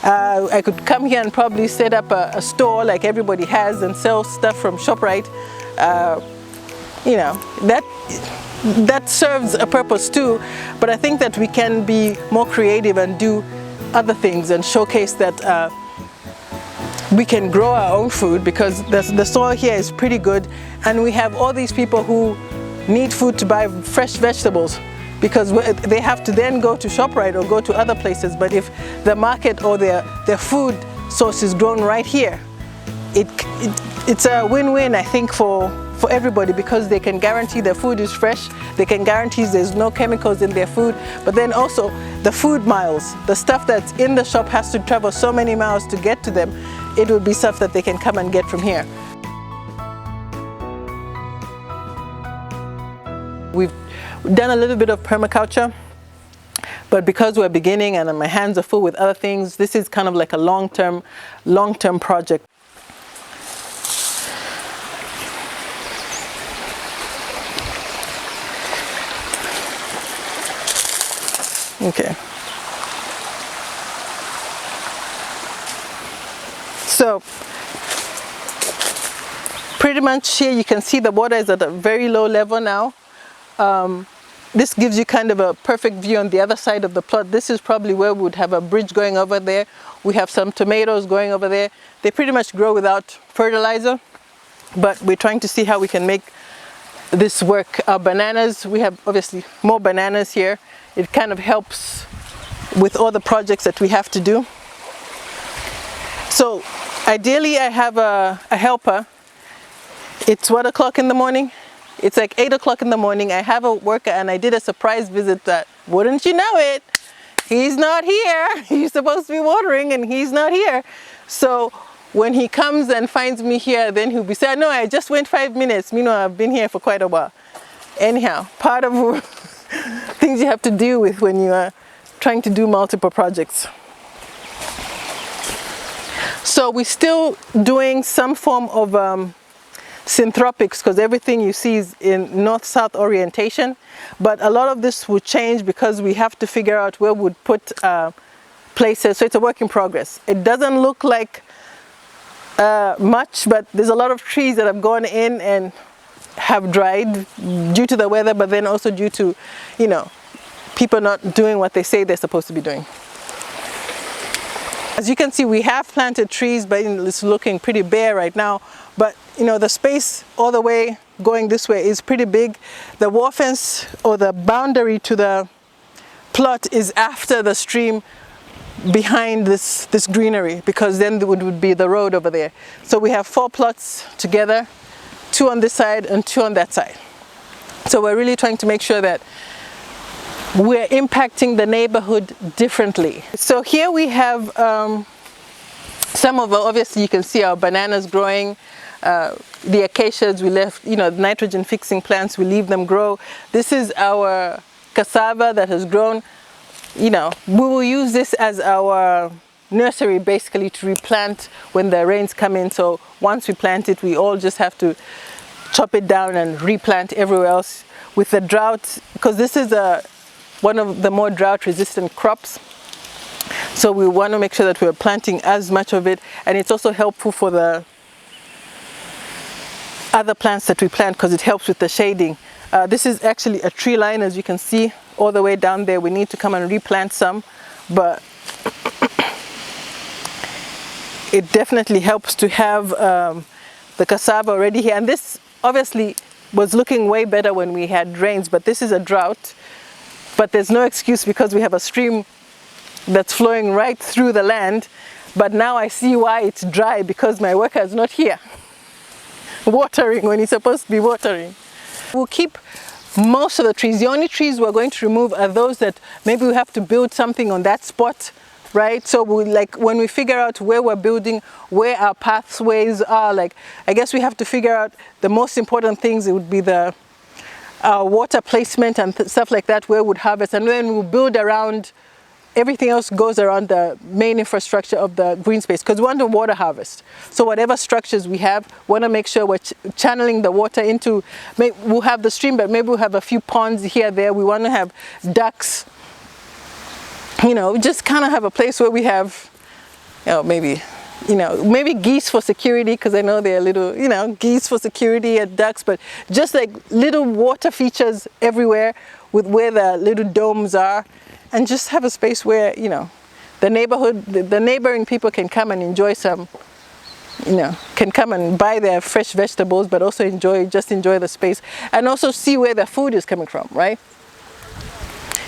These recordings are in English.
I could come here and probably set up a store like everybody has and sell stuff from ShopRite. You know, that serves a purpose too, but I think that we can be more creative and do other things and showcase that we can grow our own food, because the soil here is pretty good, and we have all these people who need food to buy fresh vegetables, because they have to then go to ShopRite or go to other places. But if the market or their food source is grown right here, it's a win-win, I think, for everybody, because they can guarantee their food is fresh, they can guarantee there's no chemicals in their food, but then also the food miles, the stuff that's in the shop has to travel so many miles to get to them. It would be stuff that they can come and get from here. We've done a little bit of permaculture, but because we're beginning and my hands are full with other things, this is kind of like a long-term project. Okay. So pretty much here you can see the water is at a very low level now. This gives you kind of a perfect view on the other side of the plot. This is probably where we would have a bridge going over there. We have some tomatoes going over there. They pretty much grow without fertilizer, but we're trying to see how we can make this work. Our bananas, we have obviously more bananas here. It kind of helps with all the projects that we have to do. So ideally I have a helper. It's 1 o'clock in the morning. It's like 8 o'clock in the morning. I have a worker and I did a surprise visit that, wouldn't you know it, he's not here. He's supposed to be watering and he's not here. So when he comes and finds me here, then he'll be saying, no, I just went 5 minutes. You know, I've been here for quite a while. Anyhow, part of things you have to deal with when you are trying to do multiple projects. So we're still doing some form of syntropics, because everything you see is in north-south orientation, but a lot of this will change because we have to figure out where we'd put places. So it's a work in progress. It doesn't look like much, but there's a lot of trees that have gone in and have dried due to the weather, but then also due to, you know, people not doing what they say they're supposed to be doing. As you can see, we have planted trees, but it's looking pretty bare right now. But you know, the space all the way going this way is pretty big. The wall fence, or the boundary to the plot, is after the stream behind this greenery, because then there would be the road over there. So we have 4 plots together, 2 on this side and 2 on that side. So we're really trying to make sure that we're impacting the neighborhood differently. So here we have some of, obviously you can see our bananas growing, the acacias we left, you know, nitrogen fixing plants, we leave them grow. This is our cassava that has grown. You know, we will use this as our nursery basically to replant when the rains come in. So once we plant it, we all just have to chop it down and replant everywhere else. With the drought, because this is one of the more drought resistant crops, so we want to make sure that we're planting as much of it, and it's also helpful for the other plants that we plant because it helps with the shading. This is actually a tree line, as you can see all the way down there. We need to come and replant some, but it definitely helps to have the cassava already here. And this obviously was looking way better when we had rains, but this is a drought. But there's no excuse because we have a stream that's flowing right through the land. But now I see why it's dry, because my worker is not here watering when he's supposed to be watering. We'll keep most of the trees. The only trees we're going to remove are those that maybe we have to build something on that spot, right? So we, like, when we figure out where we're building, where our pathways are, like, I guess we have to figure out the most important things. It would be the water placement and stuff like that, where we'd harvest, and then we'll build around. Everything else goes around the main infrastructure of the Greenspace, because we want to water harvest. So whatever structures we have, we want to make sure we're channeling the water into, we'll have the stream, but maybe we'll have a few ponds here, there. We want to have ducks, you know, just kind of have a place where we have maybe, maybe geese for security, because I know they're little, geese for security and ducks, but just like little water features everywhere with where the little domes are, and just have a space where, the neighboring people can come and enjoy some, can come and buy their fresh vegetables, but also enjoy the space, and also see where their food is coming from, right?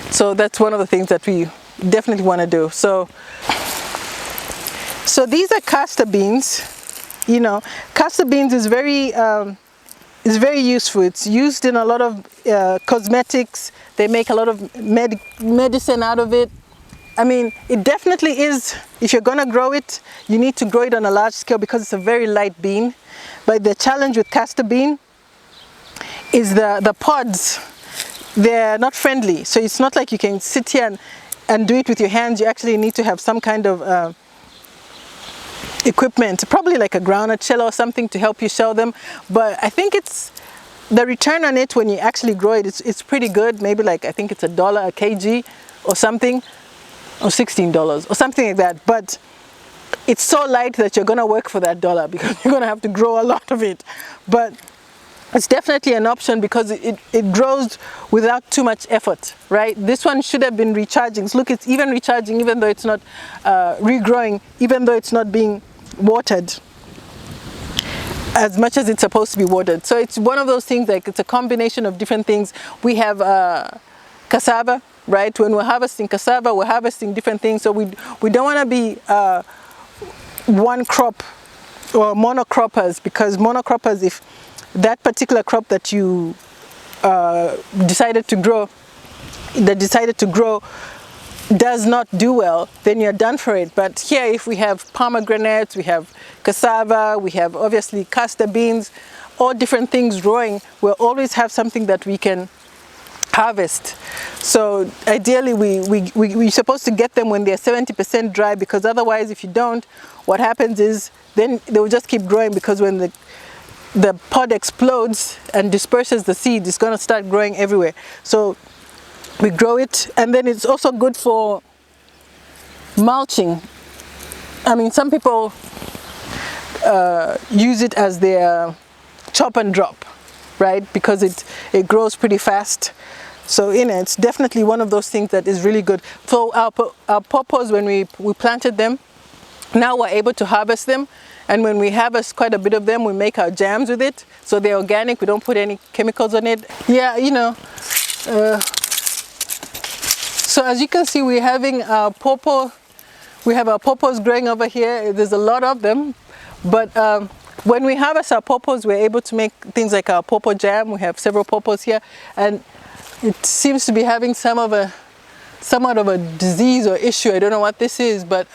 So that's one of the things that we definitely want to do. So these are castor beans. Castor beans is very useful. It's used in a lot of cosmetics. They make a lot of medicine out of it. I mean, it definitely is, if you're gonna grow it, you need to grow it on a large scale because it's a very light bean. But the challenge with castor bean is the pods, they're not friendly. So it's not like you can sit here and do it with your hands. You actually need to have some kind of equipment, probably like a groundnut shell or something to help you shell them. But I think it's the return on it when you actually grow it, it's pretty good. Maybe like, I think it's $1 a kg or something, or $16 or something like that. But it's so light that you're gonna work for that dollar because you're gonna have to grow a lot of it. But it's definitely an option because it grows without too much effort, right? This one should have been recharging. So look, it's even recharging even though it's not regrowing, even though it's not being watered as much as it's supposed to be watered. So it's one of those things, like it's a combination of different things. We have cassava, right? When we're harvesting cassava, we're harvesting different things. So we don't want to be one crop or monocroppers, because monocroppers, if that particular crop that you decided to grow does not do well, then you're done for it. But here, if we have pomegranates, we have cassava, we have obviously castor beans, all different things growing, we'll always have something that we can harvest. So ideally we're supposed to get them when they're 70% dry, because otherwise if you don't, what happens is then they will just keep growing, because when the pod explodes and disperses the seed, it's going to start growing everywhere. So we grow it, and then it's also good for mulching. I mean, some people use it as their chop and drop, right? Because it grows pretty fast. So it's definitely one of those things that is really good. For our pawpaws, when we planted them, now we're able to harvest them. And when we harvest quite a bit of them, we make our jams with it. So they're organic, we don't put any chemicals on it. Yeah, so as you can see, we're having our pawpaw, we have our pawpaws growing over here. There's a lot of them. But when we harvest our pawpaws, we're able to make things like our pawpaw jam. We have several pawpaws here. And it seems to be having somewhat of a disease or issue. I don't know what this is, but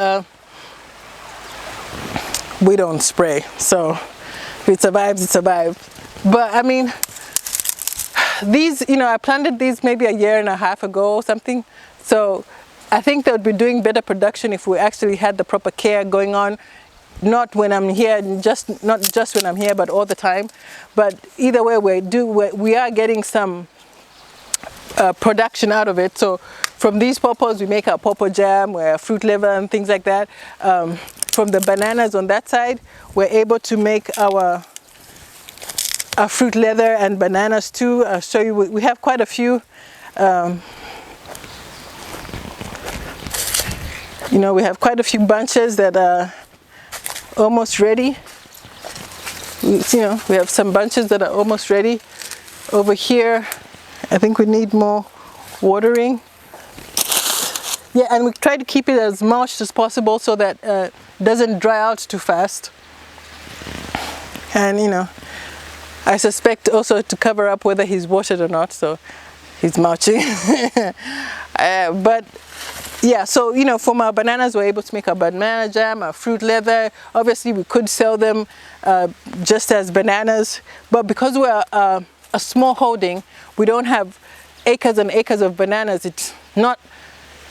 we don't spray, so if it survives, it survives. But I mean, these, I planted these maybe a year and a half ago or something. So I think they would be doing better production if we actually had the proper care going on. Not when I'm here, not just when I'm here, but all the time. But either way, we are getting some production out of it. So from these pawpaws, we make our pawpaw jam, we're fruit leather and things like that. From the bananas on that side, we're able to make our fruit leather and bananas too. I'll show you, we have quite a few. We have quite a few bunches that are almost ready. We have some bunches that are almost ready. Over here, I think we need more watering. Yeah, and we try to keep it as mulched as possible so that it doesn't dry out too fast. And I suspect also to cover up whether he's watered or not, so he's mulching. But yeah, so from our bananas, we're able to make our banana jam, our fruit leather. Obviously, we could sell them just as bananas, but because we're a small holding, we don't have acres and acres of bananas. It's not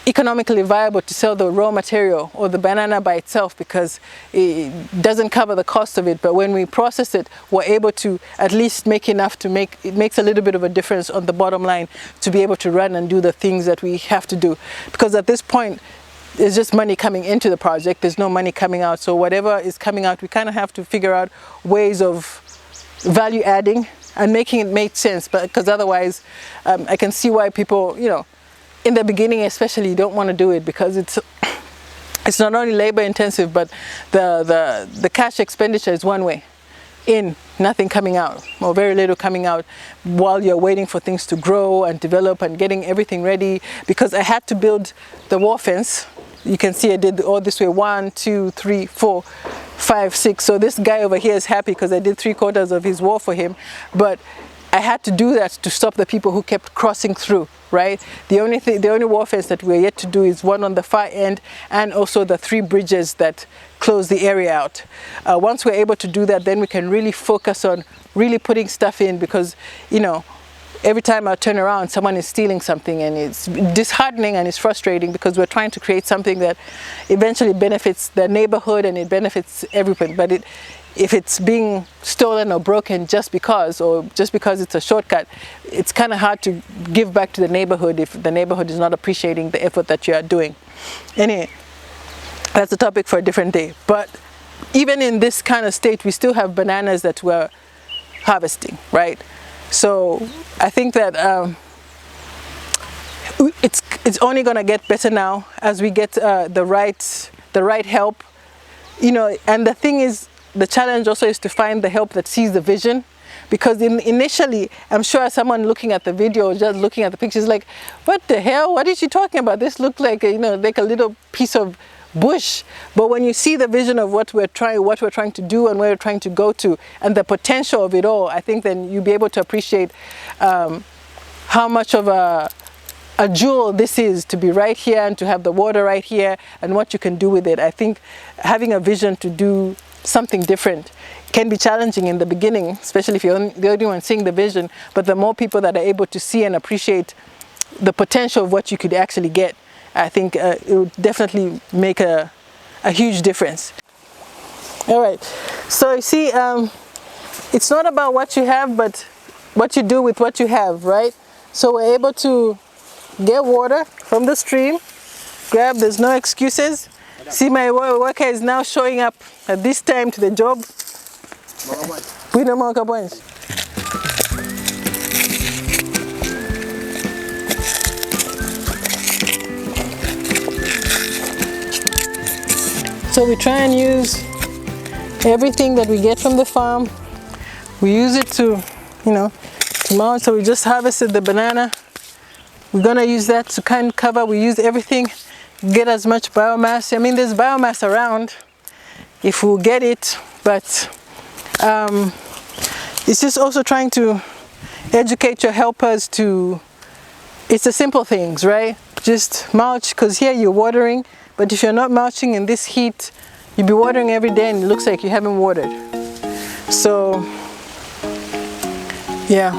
economically viable to sell the raw material or the banana by itself because it doesn't cover the cost of it. But when we process it, we're able to at least make enough to it makes a little bit of a difference on the bottom line to be able to run and do the things that we have to do. Because at this point, There's just money coming into the project. There's no money coming out. So whatever is coming out, we kind of have to figure out ways of value adding and making it make sense. But because otherwise, I can see why people, you know, in the beginning especially, don't want to do it, because it's not only labor intensive, but the cash expenditure is one way in, nothing coming out, or very little coming out, while you're waiting for things to grow and develop and getting everything ready. Because I had to build the wall fence. You can see I did all this way, 1, 2, 3, 4, 5, 6. So this guy over here is happy because I did 3/4 of his wall for him. But I had to do that to stop the people who kept crossing through, right? The only wall fence that we're yet to do is one on the far end, and also the 3 bridges that close the area out. Once we're able to do that, then we can really focus on really putting stuff in, because, you know, every time I turn around, someone is stealing something, and it's disheartening and it's frustrating, because we're trying to create something that eventually benefits the neighborhood and it benefits everyone. But if it's being stolen or broken just because it's a shortcut, it's kind of hard to give back to the neighborhood if the neighborhood is not appreciating the effort that you are doing. Anyway, that's a topic for a different day. But even in this kind of state, we still have bananas that we're harvesting, right? So I think that it's only going to get better now as we get the right help, you know. And the thing is, the challenge also is to find the help that sees the vision, because initially, I'm sure someone looking at the video, just looking at the pictures, like, what the hell? What is she talking about? This looked like a, you know, like a little piece of bush. But when you see the vision of what we're trying to do and where we're trying to go to, and the potential of it all, I think then you'll be able to appreciate how much of a jewel this is to be right here and to have the water right here, and what you can do with it. I think having a vision to do something different can be challenging in the beginning, especially if you're the only one seeing the vision. But the more people that are able to see and appreciate the potential of what you could actually get, I think it would definitely make a huge difference. All right, so you see, it's not about what you have, but what you do with what you have, right? So we're able to get water from the stream, there's no excuses. See, my worker is now showing up at this time to the job. We don't want carbons. So we try and use everything that we get from the farm. We use it to, you know, to mount. So we just harvested the banana. We're gonna use that to kind of cover. We use everything, get as much biomass. I mean, there's biomass around if we'll get it, but it's just also trying to educate your helpers to, it's the simple things, right? Just mulch, because here you're watering, but if you're not mulching in this heat, you'll be watering every day and it looks like you haven't watered. So, yeah.